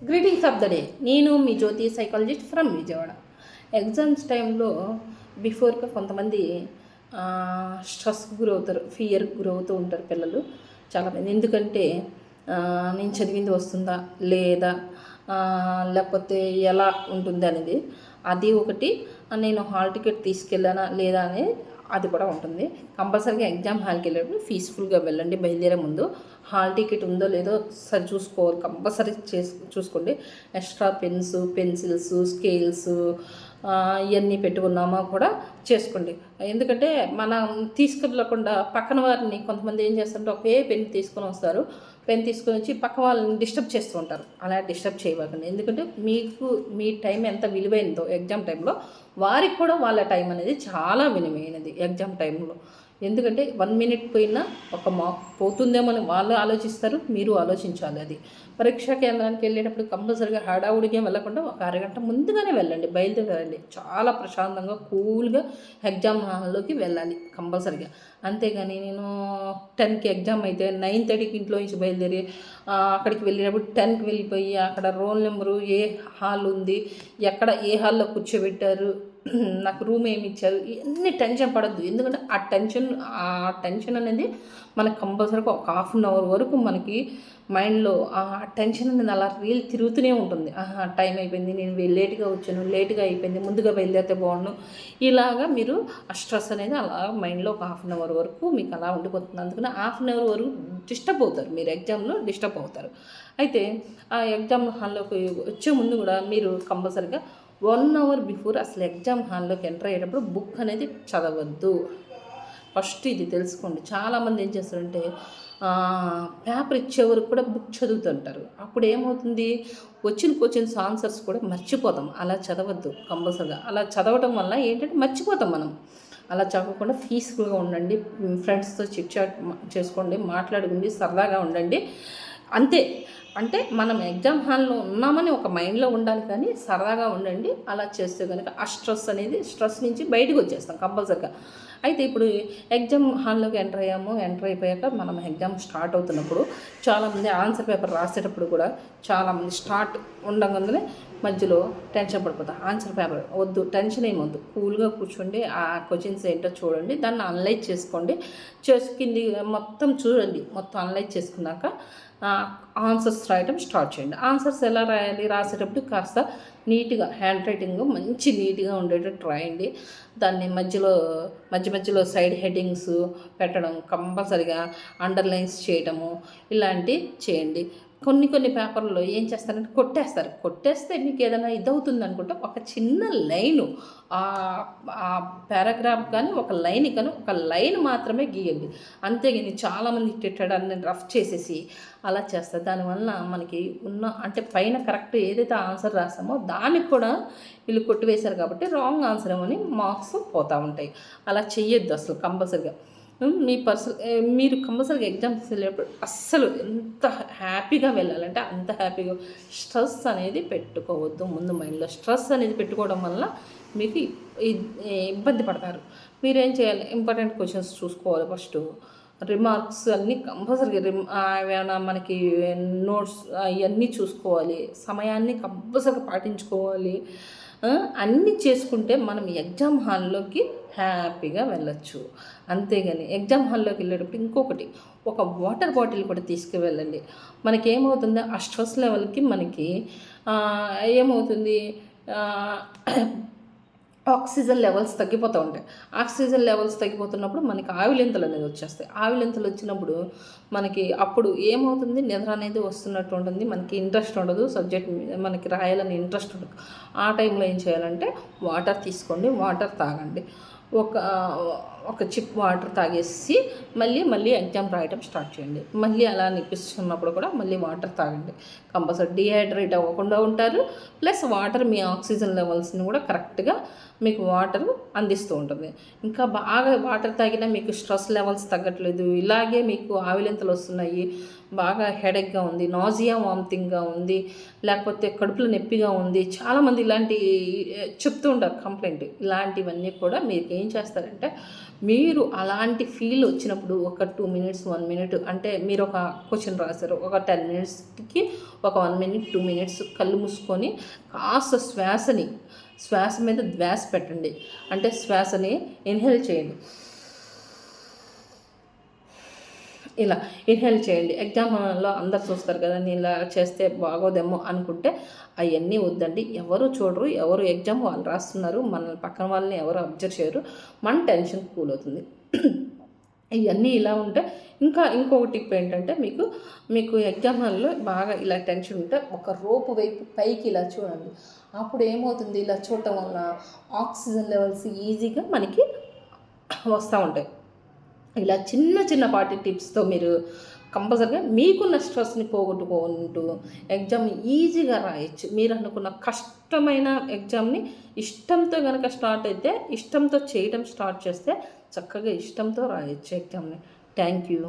Greetings of the day. నేను మీ జ్యోతి psychologist from Vijayawada. Exams టైంలో బిఫోర్గా కొంతమంది స్ట్రెస్కి గురవుతారు, ఫియర్కి గురవుతూ ఉంటారు పిల్లలు చాలామంది. ఎందుకంటే నేను చదివింది వస్తుందా లేదా, లేకపోతే ఎలా ఉంటుంది అనేది. అది ఒకటి, నేను హాల్ టికెట్ తీసుకెళ్ళానా లేదా అని అది కూడా ఉంటుంది. కంపల్సరీగా ఎగ్జామ్ హాల్కి వెళ్ళేటప్పుడు పీస్ఫుల్గా వెళ్ళండి. బయలుదేరే ముందు హాల్ టికెట్ ఉందో లేదో సరి చూసుకోవాలి, కంపల్సరీ చూసుకోండి. ఎక్స్ట్రా పెన్స్, పెన్సిల్స్, స్కేల్స్ ఇవన్నీ పెట్టుకున్నామా కూడా చేసుకోండి. ఎందుకంటే మనం తీసుకెళ్ళకుండా పక్కన వారిని కొంతమంది ఏం చేస్తారంటే ఒకే పెన్ తీసుకొని వస్తారు, పెన్ తీసుకొని వచ్చి పక్క వాళ్ళని డిస్టర్బ్ చేస్తూ ఉంటారు. అలా డిస్టర్బ్ చేయవకండి. ఎందుకంటే మీకు మీ టైం ఎంత విలువైనదో ఎగ్జామ్ టైంలో వారికి కూడా వాళ్ళ టైం అనేది చాలా విలువైనది ఎగ్జామ్ టైంలో. ఎందుకంటే 1 మినిట్ పోయినా ఒక మార్క్ పోతుందేమని వాళ్ళు ఆలోచిస్తారు, మీరు ఆలోచించాలి. అది పరీక్షా కేంద్రానికి వెళ్ళేటప్పుడు కంపల్సరీగా హడావుడిగా వెళ్ళకుండా ఒక అరగంట ముందుగానే వెళ్ళండి, బయలుదేరండి. చాలా ప్రశాంతంగా కూల్గా ఎగ్జామ్ హాల్లోకి వెళ్ళాలి కంపల్సరీగా. అంతేగాని నేను 10కి ఎగ్జామ్ అయితే 9:30కి ఇంట్లో నుంచి బయలుదేరి అక్కడికి వెళ్ళినప్పుడు 10కి వెళ్ళిపోయి అక్కడ రోల్ నెంబరు, ఏ హాల్ ఉంది, ఎక్కడ ఏ హాల్లో కూర్చోబెట్టారు, నాకు రూమ్ ఏమి ఇచ్చారు, ఇవన్నీ టెన్షన్ పడద్దు. ఎందుకంటే ఆ టెన్షన్ అనేది మనకు కంపల్సరీగా ఒక ½ వరకు మనకి మైండ్లో ఆ టెన్షన్ అనేది అలా తిరుగుతూనే ఉంటుంది. టైం అయిపోయింది, నేను లేట్గా వచ్చాను, లేట్గా అయిపోయింది, ముందుగా బయలుదేరితే బాగుండు. ఇలాగా మీరు ఆ స్ట్రెస్ అనేది అలా మైండ్లో ఒక ½ వరకు మీకు అలా ఉండిపోతుంది. అందుకని ½ వరకు డిస్టర్బ్ అవుతారు, మీరు ఎగ్జామ్లో డిస్టర్బ్ అవుతారు. అయితే ఆ ఎగ్జామ్ హాల్లోకి వచ్చే ముందు కూడా మీరు కంపల్సరీగా 1 అవర్ బిఫోర్ అసలు ఎగ్జామ్ హాల్లోకి ఎంటర్ అయ్యేటప్పుడు బుక్ అనేది చదవద్దు. ఫస్ట్ ఇది తెలుసుకోండి. చాలామంది ఏం చేస్తారంటే పేపర్ ఇచ్చే వరకు కూడా బుక్ చదువుతుంటారు. అప్పుడు ఏమవుతుంది, వచ్చిన క్వశ్చన్స్ ఆన్సర్స్ కూడా మర్చిపోతాం. అలా చదవద్దు కంపల్సరీగా. అలా చదవటం వల్ల ఏంటంటే మర్చిపోతాం మనం. అలా చదవకుండా పీస్ఫుల్గా ఉండండి, ఫ్రెండ్స్తో చిట్ చాట్ చేసుకోండి, మాట్లాడుకోండి, సరదాగా ఉండండి. అంతే. అంటే మనం ఎగ్జామ్ హాల్లో ఉన్నామని ఒక మైండ్లో ఉండాలి, కానీ సరదాగా ఉండండి. అలా చేస్తే కనుక ఆ స్ట్రెస్ నుంచి బయటకు వచ్చేస్తాం కంపల్సరీగా. అయితే ఇప్పుడు ఎగ్జామ్ హాల్లోకి ఎంటర్ అయిపోయాక మనం ఎగ్జామ్ స్టార్ట్ అవుతున్నప్పుడు చాలామంది ఆన్సర్ పేపర్ రాసేటప్పుడు కూడా చాలామంది స్టార్ట్ ఉండగానే మధ్యలో టెన్షన్ పడిపోతారు. ఆన్సర్ పేపర్ వద్దు, టెన్షన్ ఏమొద్దు, కూల్గా కూర్చోండి. ఆ క్వశ్చన్స్ ఏంటో చూడండి, దాన్ని అనలైజ్ చేసుకోండి. చేసుకుంది మొత్తం చూడండి. మొత్తం అనలైజ్ చేసుకున్నాక ఆన్సర్స్ రాయటం స్టార్ట్ చేయండి. ఆన్సర్స్ ఎలా రాయాలి, రాసేటప్పుడు కాస్త నీట్గా హ్యాండ్ రైటింగ్ మంచి నీట్గా ఉండేటట్టు రాయండి. దాన్ని మధ్యలో సైడ్ హెడ్డింగ్స్ పెట్టడం, కంపల్సరిగా అండర్లైన్స్ చేయటము, ఇలాంటివి చేయండి. కొన్ని పేపర్లో ఏం చేస్తారంటే కొట్టేస్తే మీకు ఏదైనా ఇదవుతుంది అనుకుంటే ఒక చిన్న లైను ఆ పారాగ్రాఫ్ కానీ ఒక లైన్ మాత్రమే గీయండి. అంతేగాని చాలామంది తిట్టడాన్ని రఫ్ చేసేసి అలా చేస్తారు. దానివల్ల మనకి అంటే పైన కరెక్ట్ ఏదైతే ఆన్సర్ రాస్తామో దానికి కూడా వీళ్ళు కొట్టివేశారు కాబట్టి రాంగ్ ఆన్సర్ ఏమని మార్క్స్ పోతూ ఉంటాయి. అలా చెయ్యొద్దు అసలు కంపల్సరిగా. మీరు కంపల్సరీగా ఎగ్జామ్స్ వెళ్ళేటప్పుడు అస్సలు ఎంత హ్యాపీగా వెళ్ళాలంటే అంత హ్యాపీగా. స్ట్రెస్ అనేది పెట్టుకోవద్దు ముందు మైండ్లో. స్ట్రెస్ అనేది పెట్టుకోవడం వల్ల మీకు ఇబ్బంది పడతారు. మీరేం చేయాలి, ఇంపార్టెంట్ క్వశ్చన్స్ చూసుకోవాలి. ఫస్ట్ రిమార్క్స్ అన్నీ కంపల్సరీగా ఏమైనా మనకి నోట్స్ అవన్నీ చూసుకోవాలి. సమయాన్ని కంపల్సరీగా పాటించుకోవాలి. అన్నీ చేసుకుంటే మనం ఎగ్జామ్ హాల్లోకి హ్యాపీగా వెళ్ళచ్చు. అంతేగాని ఎగ్జామ్ హాల్లోకి వెళ్ళేటప్పుడు ఇంకొకటి, ఒక వాటర్ బాటిల్ కూడా తీసుకువెళ్ళండి. మనకి ఏమవుతుంది, ఆ స్ట్రెస్ లెవెల్కి మనకి ఏమవుతుంది, ఆక్సిజన్ లెవెల్స్ తగ్గిపోతూ ఉంటాయి. ఆక్సిజన్ లెవెల్స్ తగ్గిపోతున్నప్పుడు మనకి ఆవిలింతలు అనేది వచ్చేస్తాయి. ఆవిలింతలు వచ్చినప్పుడు మనకి అప్పుడు ఏమవుతుంది, నిద్ర అనేది వస్తున్నట్టు ఉంటుంది, మనకి ఇంట్రెస్ట్ ఉండదు, సబ్జెక్ట్ మనకి రాయాలని ఇంట్రెస్ట్ ఉండదు. ఆ టైంలో ఏం చేయాలంటే వాటర్ తీసుకోండి, వాటర్ తాగండి. ఒక చిప్ వాటర్ తాగేసి మళ్ళీ ఎగ్జామ్ రాయటం స్టార్ట్ చేయండి. మళ్ళీ అలా అనిపిస్తున్నప్పుడు కూడా మళ్ళీ వాటర్ తాగండి. కంపల్సరీ డిహైడ్రేట్ అవ్వకుండా ఉంటారు. ప్లస్ వాటర్ మీ ఆక్సిజన్ లెవెల్స్ని కూడా కరెక్ట్గా మీకు వాటర్ అందిస్తూ ఉంటుంది. ఇంకా బాగా వాటర్ తాగినా మీకు స్ట్రెస్ లెవెల్స్ తగ్గట్లేదు, ఇలాగే మీకు ఆవిలింతలు వస్తున్నాయి, బాగా హెడేక్గా ఉంది, నాజియా వామిటింగ్గా ఉంది, లేకపోతే కడుపులో నొప్పిగా ఉంది, చాలామంది ఇలాంటి చెప్తూ ఉంటారు కంప్లైంట్. ఇలాంటివన్నీ కూడా మీరు ఏం చేస్తారంటే మీరు అలాంటి ఫీల్ వచ్చినప్పుడు ఒక 2 మినిట్స్ 1 మినిట్ అంటే మీరు ఒక క్వశ్చన్ రాశారు, ఒక 10 మినిట్స్కి ఒక 1 మినిట్ 2 మినిట్స్ కళ్ళు మూసుకొని కాస్త శ్వాస మీద ధ్యాస పెట్టండి. అంటే శ్వాసని ఇన్హేల్ చేయండి, ఇలా ఇన్హేల్ చేయండి. ఎగ్జామ్లో అందరు చూస్తారు కదా, నేను ఇలా చేస్తే బాగోదేమో అనుకుంటే అవన్నీ వద్దండి. ఎవరు చూడరు, ఎవరు ఎగ్జామ్ వాళ్ళు రాస్తున్నారు, మన పక్కన వాళ్ళని ఎవరు అబ్జర్వ్ చేయరు, మన టెన్షన్ కూల్ అవుతుంది. ఇవన్నీ ఇలా ఉంటే ఇంకొక టిప్ ఏంటంటే, మీకు ఎగ్జామ్ హాల్లో బాగా ఇలా టెన్షన్ ఉంటే ఒక రోపు వైపు పైకి ఇలా చూడండి. అప్పుడు ఏమవుతుంది, ఇలా చూడటం వల్ల ఆక్సిజన్ లెవెల్స్ ఈజీగా మనకి వస్తూ ఉంటాయి. ఇలా చిన్న పాటి టిప్స్తో మీరు కంపల్సరిగా మీకున్న స్ట్రెస్ని పోగొట్టుకుంటూ ఎగ్జామ్ని ఈజీగా రాయొచ్చు. మీరు అనుకున్న కష్టమైన ఎగ్జామ్ని ఇష్టంతో కనుక స్టార్ట్ అయితే, ఇష్టంతో చేయడం స్టార్ట్ చేస్తే చక్కగా ఇష్టంతో రాయొచ్చు ఎగ్జామ్ని. Thank you.